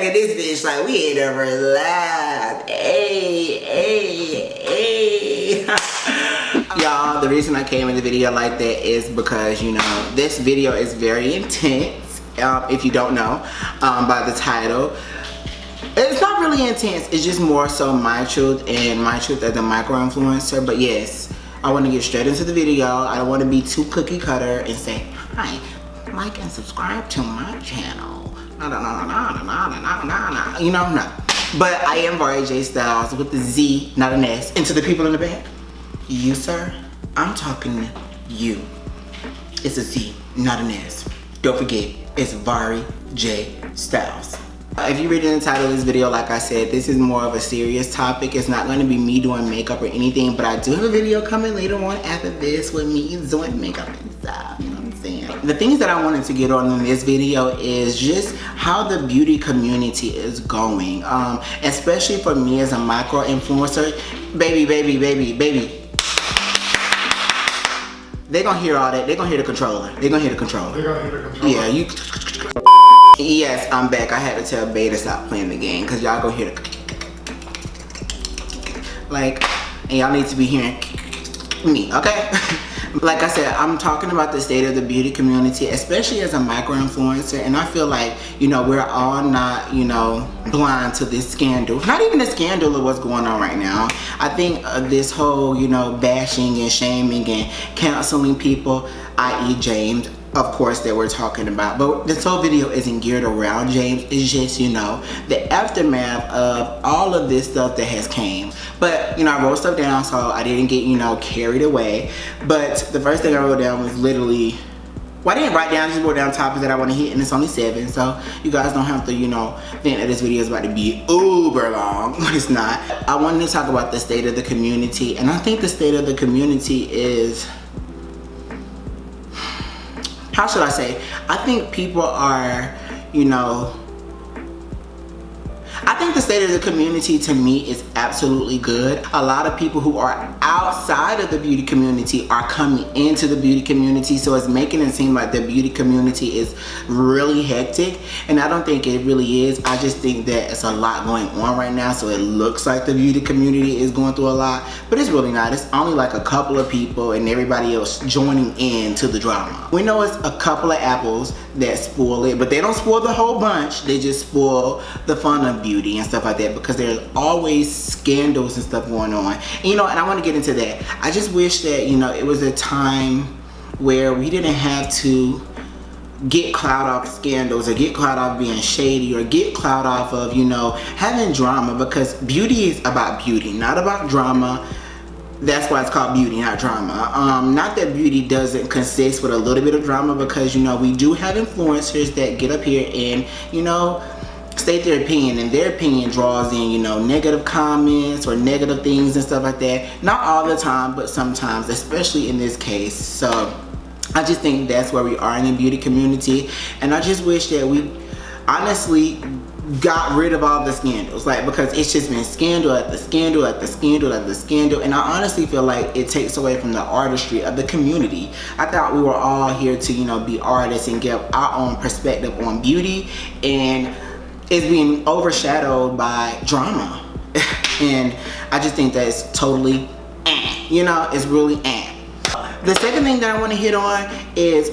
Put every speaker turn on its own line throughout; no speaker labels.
back in this bitch like we ain't ever laughed. Hey. Y'all, the reason I came in the video like that is because, you know, this video is very intense. If you don't know by the title. It's not really intense, it's just more so my truth and my truth as a micro-influencer. But yes, I want to get straight into the video. I don't want to be too cookie cutter and say, hi, like and subscribe to my channel. No. You know, no. But I am Vari J Styles with the Z, not an S. And to the people in the back, you sir, I'm talking to you. It's a Z, not an S. Don't forget, it's Vari J Styles. If you read in the title of this video, like I said, this is more of a serious topic. It's not going to be me doing makeup or anything, but I do have a video coming later on after this with me doing makeup and stuff, you know what I'm saying? The things that I wanted to get on in this video is just how the beauty community is going, especially for me as a micro-influencer. Baby. They're going to hear all that. They're going to hear the controller. Yeah, you... Yes, I'm back. I had to tell Bae to stop playing the game because y'all gonna hear the like, and y'all need to be hearing me, okay? Like I said, I'm talking about the state of the beauty community, especially as a micro-influencer, and I feel like, you know, we're all not, you know, blind to this scandal. Not even the scandal of what's going on right now. I think this whole, you know, bashing and shaming and canceling people, i.e. James, of course, that we're talking about, but this whole video isn't geared around James. It's just, you know, the aftermath of all of this stuff that has came. But, you know, I wrote stuff down so I didn't get, you know, carried away. But the first thing I wrote down was literally, well, I didn't write down, I just wrote down topics that I want to hit, and it's only 7, so you guys don't have to, you know, think that this video is about to be uber long, but it's not. I wanted to talk about the state of the community, and I think the state of the community is, how should I say? I think people are, you know, I think the state of the community to me is absolutely good. A lot of people who are outside of the beauty community are coming into the beauty community, so it's making it seem like the beauty community is really hectic, and I don't think it really is. I just think that it's a lot going on right now, so it looks like the beauty community is going through a lot, but it's really not. It's only like a couple of people and everybody else joining in to the drama. We know it's a couple of apples that spoil it, but they don't spoil the whole bunch. They just spoil the fun of beauty and stuff like that, because there's always scandals and stuff going on. And, you know, and I want to get into that. I just wish that, you know, it was a time where we didn't have to get clout off scandals or get clout off being shady or get clout off of, you know, having drama, because beauty is about beauty, not about drama. That's why it's called beauty, not drama. Not that beauty doesn't consist with a little bit of drama, because, you know, we do have influencers that get up here and, you know, state their opinion, and their opinion draws in, you know, negative comments or negative things and stuff like that. Not all the time, but sometimes, especially in this case. So I just think that's where we are in the beauty community, and I just wish that we honestly got rid of all the scandals, like, because it's just been scandal after scandal after scandal after scandal, and I honestly feel like it takes away from the artistry of the community. I thought we were all here to, you know, be artists and give our own perspective on beauty, and it's being overshadowed by drama. And I just think that it's totally you know, it's really The second thing that I want to hit on is,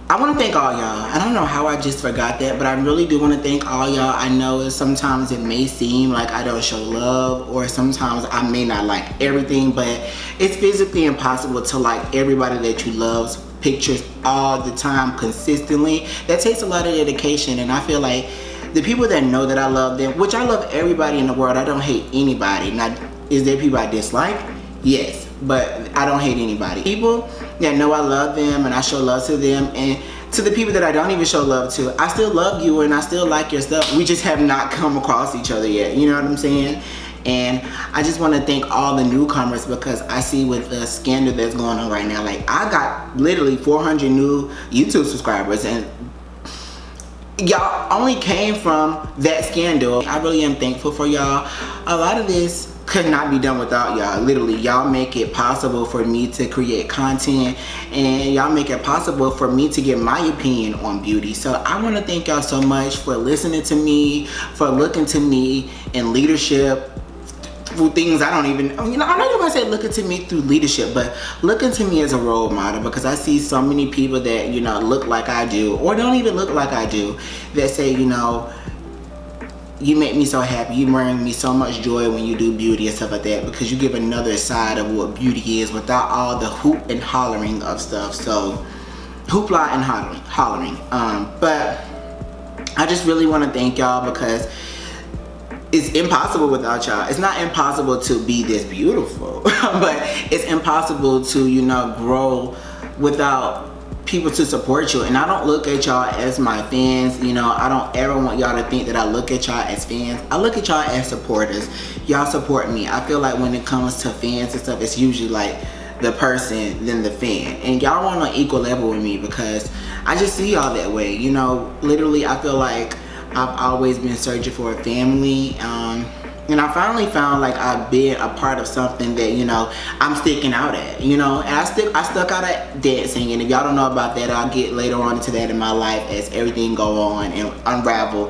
I want to thank all y'all. I don't know how I just forgot that, but I really do want to thank all y'all. I know sometimes it may seem like I don't show love, or sometimes I may not like everything, but it's physically impossible to like everybody that you love's pictures all the time consistently. That takes a lot of dedication, and I feel like the people that know that I love them, which I love everybody in the world, I don't hate anybody. Now, is there people I dislike? Yes, but I don't hate anybody. People that know I love them and I show love to them, and to the people that I don't even show love to, I still love you and I still like your stuff. We just have not come across each other yet, you know what I'm saying? And I just want to thank all the newcomers, because I see with the scandal that's going on right now, like, I got literally 400 new YouTube subscribers, and y'all only came from that scandal. I really am thankful for y'all. A lot of this could not be done without y'all. Literally, y'all make it possible for me to create content, and y'all make it possible for me to give my opinion on beauty. So I want to thank y'all so much for listening to me, for looking to me in leadership through things I don't even, I'm not even gonna say looking to me through leadership, but looking to me as a role model, because I see so many people that, look like I do, or don't even look like I do, that say, you make me so happy, you bring me so much joy when you do beauty and stuff like that, because you give another side of what beauty is without all the hoop and hollering of stuff. So hoopla and hollering. But I just really want to thank y'all, because it's impossible without y'all. It's not impossible to be this beautiful, but it's impossible to, grow without people to support you. And I don't look at y'all as my fans. I don't ever want y'all to think that I look at y'all as fans. I look at y'all as supporters. Y'all support me. I feel like when it comes to fans and stuff, it's usually like the person then the fan, and y'all on an equal level with me, because I just see y'all that way. Literally, I feel like I've always been searching for a family, and I finally found like I've been a part of something that I'm sticking out at, and I stuck out at dancing. And if y'all don't know about that, I'll get later on into that in my life as everything go on and unravel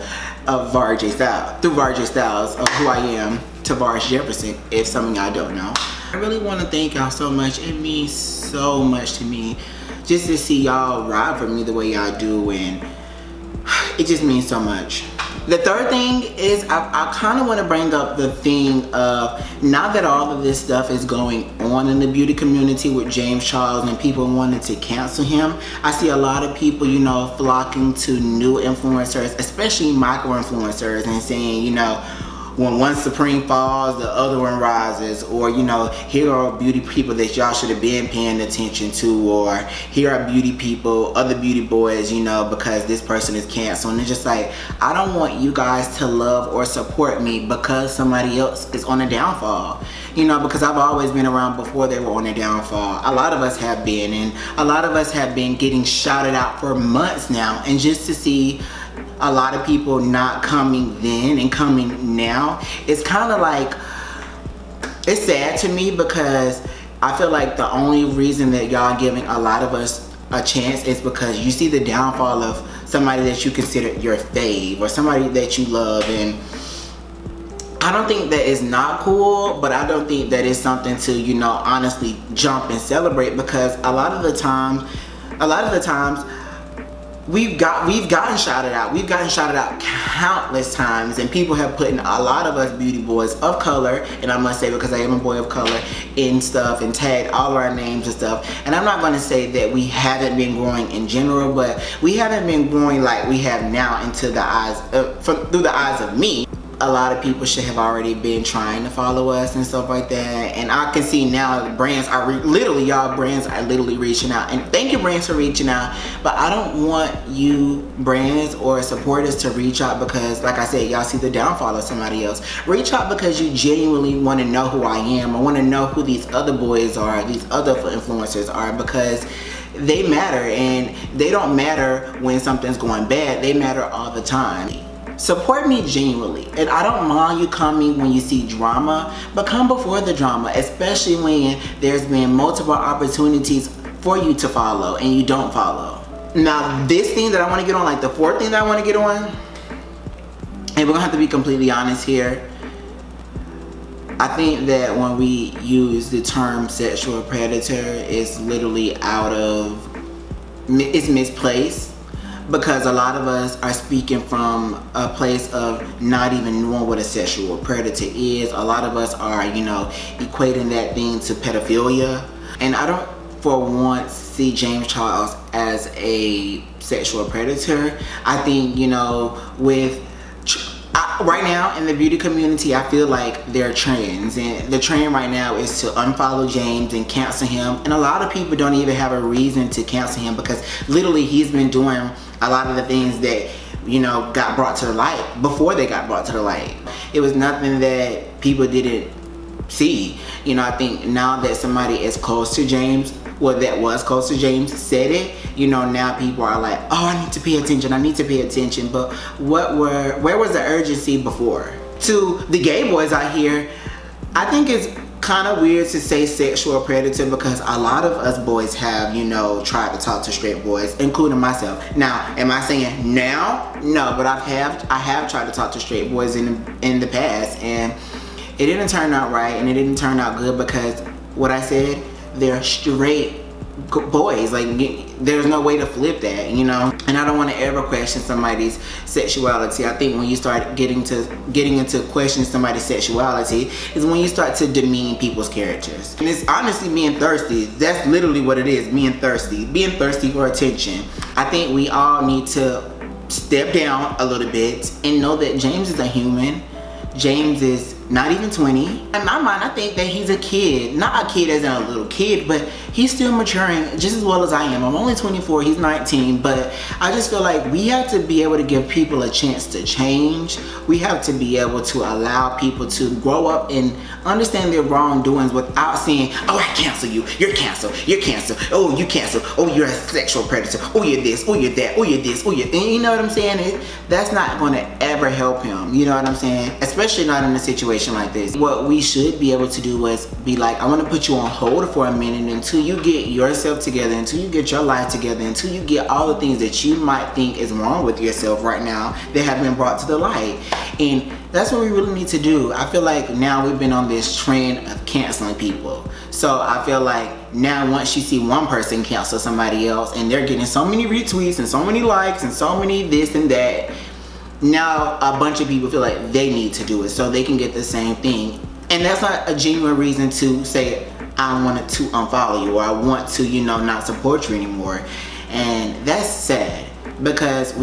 of Varjay Styles, through Varjay Styles, of who I am to Varj Jefferson, if some of y'all don't know. I really want to thank y'all so much. It means so much to me just to see y'all ride for me the way y'all do, and it just means so much. The third thing is I kind of want to bring up the thing of, now that all of this stuff is going on in the beauty community with James Charles and people wanting to cancel him, I see a lot of people, flocking to new influencers, especially micro influencers, and saying, when one supreme falls, the other one rises, or here are beauty people that y'all should have been paying attention to, or here are beauty people, other beauty boys, because this person is canceled. And it's just like, I don't want you guys to love or support me because somebody else is on a downfall, because I've always been around before they were on a downfall. A lot of us have been, and a lot of us have been getting shouted out for months now, and just to see a lot of people not coming then and coming now, it's kind of like, it's sad to me, because I feel like the only reason that y'all giving a lot of us a chance is because you see the downfall of somebody that you consider your fave, or somebody that you love. And I don't think that is not cool, but I don't think that is something to, honestly jump and celebrate, because a lot of the times we've gotten shouted out. We've gotten shouted out countless times, and people have put in a lot of us beauty boys of color, and I must say, because I am a boy of color, in stuff, and tagged all of our names and stuff. And I'm not going to say that we haven't been growing in general, but we haven't been growing like we have now into the eyes through the eyes of me. A lot of people should have already been trying to follow us and stuff like that, and I can see now brands are brands are literally reaching out. And thank you, brands, for reaching out, but I don't want you brands or supporters to reach out because, like I said, y'all see the downfall of somebody else. Reach out because you genuinely want to know who I am. I want to know who these other boys are, these other influencers are, because they matter, and they don't matter when something's going bad. They matter all the time. Support me genuinely, and I don't mind you coming when you see drama, but come before the drama, especially when there's been multiple opportunities for you to follow and you don't follow. Now, this thing that I want to get on, like the fourth thing that I want to get on, and we're gonna have to be completely honest here, I think that when we use the term sexual predator, it's literally it's misplaced. Because a lot of us are speaking from a place of not even knowing what a sexual predator is. A lot of us are, equating that thing to pedophilia. And I don't for once see James Charles as a sexual predator. I think, right now in the beauty community, I feel like there are trends, and the trend right now is to unfollow James and cancel him. And a lot of people don't even have a reason to cancel him, because literally he's been doing a lot of the things that got brought to the light before they got brought to the light. It was nothing that people didn't see. I think now that somebody is close to James, that was close to James, said it, now people are like, oh, I need to pay attention. But where was the urgency before? To the gay boys out here, I think it's kind of weird to say sexual predator because a lot of us boys have, you know, tried to talk to straight boys, including myself. Now, am I saying now? No, but I have tried to talk to straight boys in the past, and it didn't turn out right, and it didn't turn out good because what I said, they're straight boys. Like, there's no way to flip that, you know. And I don't want to ever question somebody's sexuality. I think when you start getting into questioning somebody's sexuality is when you start to demean people's characters. And it's honestly being thirsty. That's literally what it is, being thirsty for attention. I think we all need to step down a little bit and know that James is a human. James is not even 20. In my mind, I think that he's a kid. Not a kid as in a little kid, but he's still maturing just as well as I am. I'm only 24, he's 19, but I just feel like we have to be able to give people a chance to change. We have to be able to allow people to grow up and understand their wrongdoings without saying, oh, I cancel you, you're canceled, oh, you canceled, oh, you're a sexual predator, oh, you're this, oh, you're that, oh, you're this, oh, you're, and you know what I'm saying? That's not going to ever help him, you know what I'm saying? Especially not in a situation like this. What we should be able to do is be like, I want to put you on hold for a minute until you get yourself together, until you get your life together, until you get all the things that you might think is wrong with yourself right now that have been brought to the light. And that's what we really need to do. I feel like now we've been on this trend of canceling people. So I feel like now once you see one person cancel somebody else and they're getting so many retweets and so many likes and so many this and that, now a bunch of people feel like they need to do it so they can get the same thing. And that's not a genuine reason to say, I wanted to unfollow you, or I want to, you know, not support you anymore. And that's sad because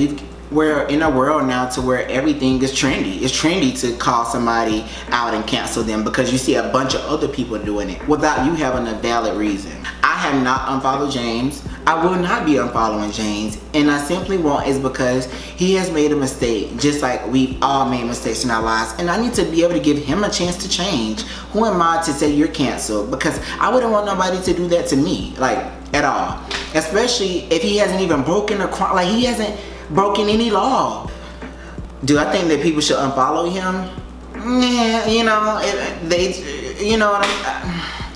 we're in a world now to where everything is trendy. It's trendy to call somebody out and cancel them because you see a bunch of other people doing it without you having a valid reason. I have not unfollowed James. I will not be unfollowing James, and I simply won't is because he has made a mistake, just like we've all made mistakes in our lives, and I need to be able to give him a chance to change. Who am I to say you're canceled? Because I wouldn't want nobody to do that to me, like, at all. Especially if he hasn't even broken a crime, like he hasn't broken any law. Do I think that people should unfollow him? Yeah, you know, you know what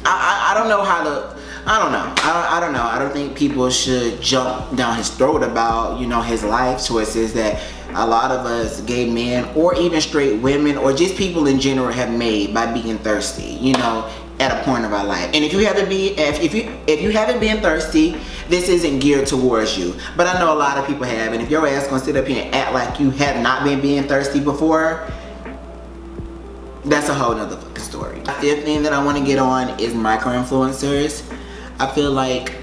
I don't know how to. I don't know. I don't know. I don't think people should jump down his throat about, you know, his life choices that a lot of us gay men or even straight women or just people in general have made by being thirsty, you know, at a point of our life. And if you haven't been thirsty, this isn't geared towards you. But I know a lot of people have, and if your ass gonna sit up here and act like you have not been being thirsty before, that's a whole nother fucking story. The fifth thing that I want to get on is micro-influencers. I feel like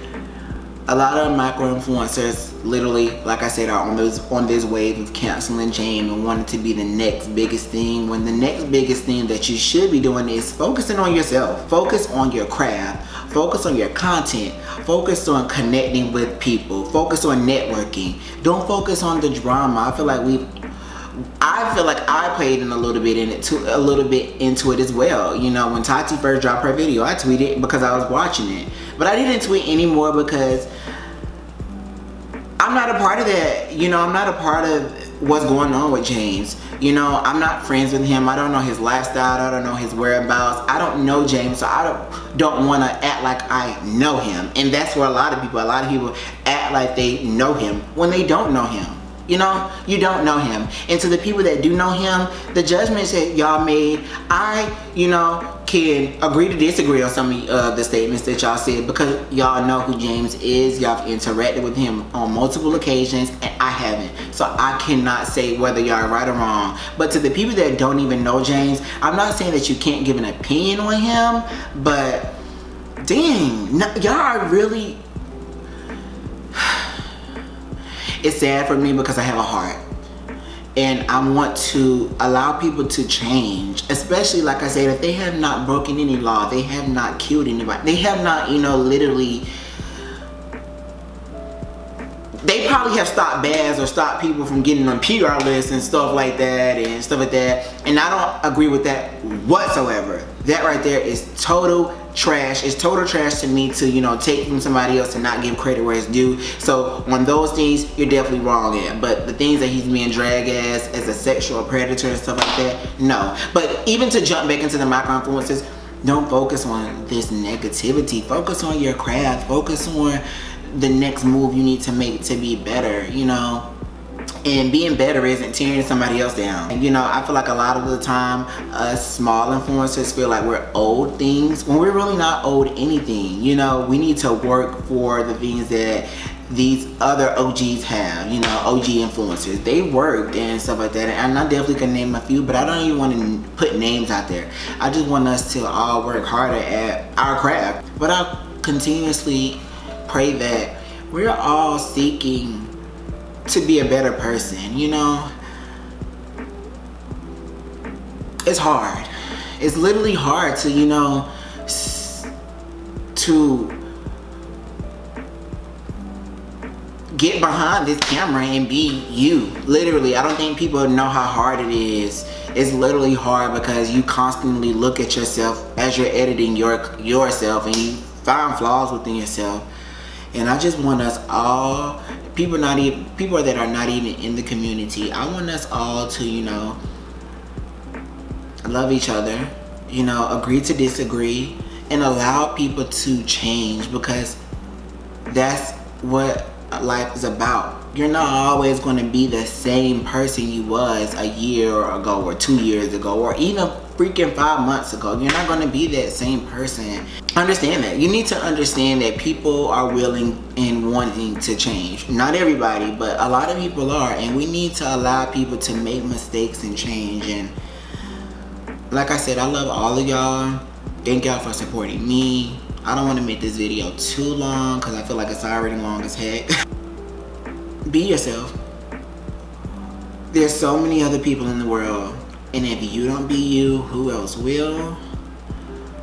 a lot of micro-influencers literally, like I said, are on this wave of canceling James and wanting to be the next biggest thing, when the next biggest thing that you should be doing is focusing on yourself. Focus on your craft. Focus on your content. Focus on connecting with people. Focus on networking. Don't focus on the drama. I feel like I played in a little bit into it as well. You know, when Tati first dropped her video, I tweeted because I was watching it. But I didn't tweet anymore because I'm not a part of that. You know, I'm not a part of what's going on with James. You know, I'm not friends with him. I don't know his lifestyle. I don't know his whereabouts. I don't know James, so I don't want to act like I know him. And that's where a lot of people act like they know him when they don't know him. You know, you don't know him. And to the people that do know him, the judgments that y'all made, I, you know, can agree to disagree on some of the statements that y'all said because y'all know who James is. Y'all have interacted with him on multiple occasions and I haven't. So I cannot say whether y'all are right or wrong. But to the people that don't even know James, I'm not saying that you can't give an opinion on him, but dang, y'all are really... It's sad for me because I have a heart and I want to allow people to change, especially like I said, if they have not broken any law, they have not killed anybody, they have not, you know, literally, they probably have stopped bads or stopped people from getting on PR lists and stuff like that, and I don't agree with that whatsoever. That right there is total trash. It's total trash to me to, you know, take from somebody else and not give credit where it's due. So on those things, you're definitely wrong at. But the things that he's being dragged as a sexual predator and stuff like that, no. But even to jump back into the micro influencers, don't focus on this negativity. Focus on your craft. Focus on the next move you need to make to be better, you know. And being better isn't tearing somebody else down. And, you know, I feel like a lot of the time, us small influencers feel like we're owed things when we're really not owed anything. You know, we need to work for the things that these other OGs have, you know, OG influencers. They worked and stuff like that. And I definitely can name a few, but I don't even want to put names out there. I just want us to all work harder at our craft. But I continuously pray that we're all seeking to be a better person, you know. It's hard. It's literally hard to, you know, to get behind this camera and be you. Literally, I don't think people know how hard it is. It's literally hard because you constantly look at yourself as you're editing yourself and you find flaws within yourself. And I just want us all, people that are not even in the community, I want us all to, you know, love each other, you know, agree to disagree, and allow people to change, because that's what life is about. You're not always going to be the same person you was a year ago or 2 years ago or even freaking 5 months ago. You're not going to be that same person. Understand that. You need to understand that people are willing and wanting to change. Not everybody, but a lot of people are, and we need to allow people to make mistakes and change. And like I said, I love all of y'all. Thank y'all for supporting me. I don't want to make this video too long because I feel like it's already long as heck. Be yourself. There's so many other people in the world, and if you don't be you, who else will?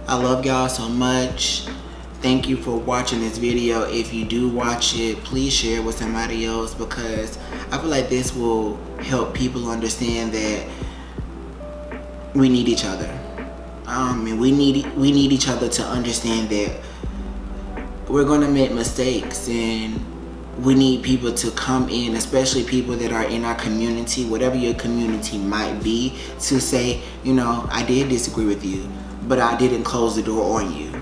I love y'all so much. Thank you for watching this video. If you do watch it, please share it with somebody else, because I feel like this will help people understand that we need each other. And we need each other to understand that we're gonna make mistakes, and we need people to come in, especially people that are in our community, whatever your community might be, to say, you know, I did disagree with you, but I didn't close the door on you.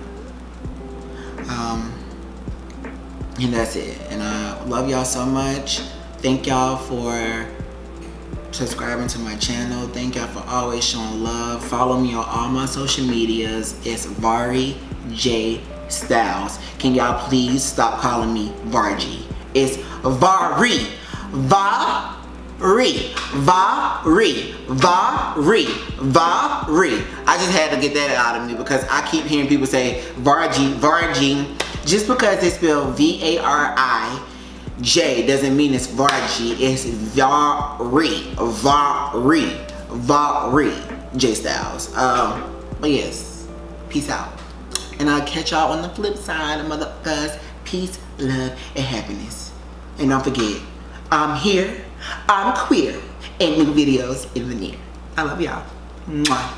And that's it. And I love y'all so much. Thank y'all for subscribing to my channel. Thank y'all for always showing love. Follow me on all my social medias. It's Vari J Styles. Can y'all please stop calling me Vargy? It's Vari. Vari. I just had to get that out of me because I keep hearing people say Vargy. Just because it's spelled V-A-R-I-J doesn't mean it's Vargy. It's Vari J Styles. But yes, peace out. And I'll catch y'all on the flip side, motherfuckers. Peace, love, and happiness. And don't forget, I'm here, I'm queer, and new videos in the near. I love y'all. Mwah.